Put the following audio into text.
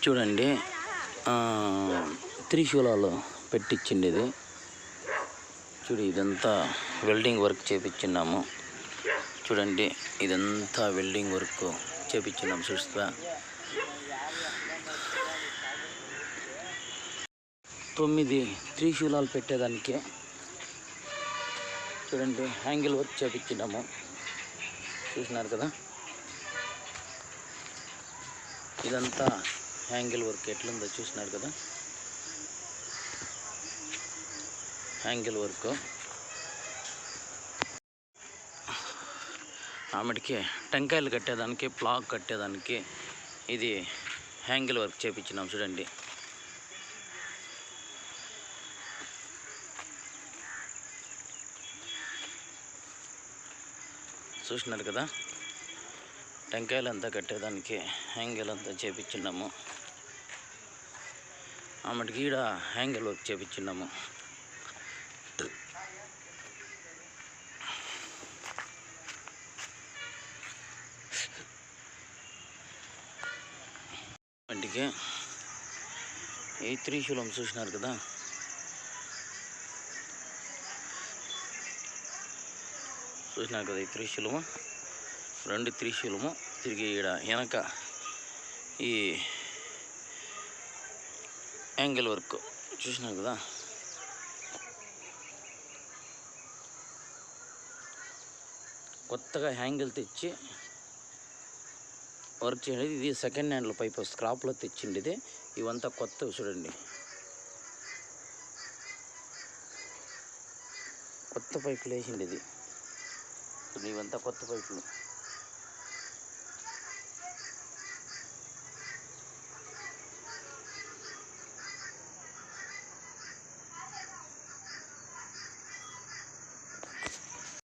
చూడండి, త్రిశూలాలు పెట్టించింది ఇది. చూడు, ఇదంతా వెల్డింగ్ వర్క్ చేపించున్నాము. చూడండి, ఇదంతా వెల్డింగ్ వర్క్ చేపించున్నాము. చూస్తా 9 త్రిశూలాలు పెట్టేదానికి. చూడండి, హ్యాంగిల్ వర్క్ చేపించినాము. చూసినారు కదా, ఇదంతా హ్యాంగిల్ వర్క్ ఎట్లుందో చూసినారు కదా. హ్యాంగిల్ వర్క్ ఆమెడికి టెంకాయలు కట్టేదానికి, ప్లాగ్ కట్టేదానికి ఇది హ్యాంగిల్ వర్క్ చేపించినాం. చూడండి, చూసినారు కదా, టెంకాయలు అంతా కట్టేదానికి హ్యాంగిల్ అంతా చేపించినాము. ఆమెడికి ఈడ హ్యాంగిల్ వర్క్ చేపించినాము. వంటికి ఈ త్రిశూలం చూసినారు కదా, ఈ త్రిశూలము, 2 త్రిశూలము. తిరిగి ఈడ వెనక ఈ యాంగిల్ వర్క్ చూసినారు కదా. కొత్తగా హ్యాంగిల్ తెచ్చి వర్క్ చేయండి. ఇది సెకండ్ హ్యాండ్లో పైప్ స్క్రాప్లో తెచ్చిండి. ఇది ఇవంతా కొత్తవి. చూడండి, కొత్త పైపులు వేసిండి. ఇది ఇవంతా కొత్త పైపులు.